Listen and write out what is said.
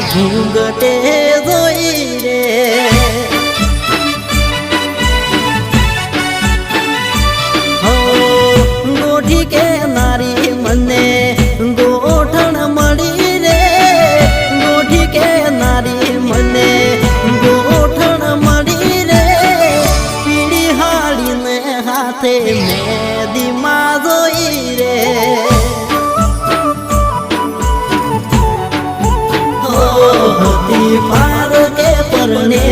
ઘૂંઘટે જોઈ રે હો ગોઠી કે નારી મને ગોઠણ મળી રે ગોઠી કે નારી મને ગોઠણ મળી રે પીળી હાડીને હાથે મેદીમાં જોઈ રે હતી પાર કે પરને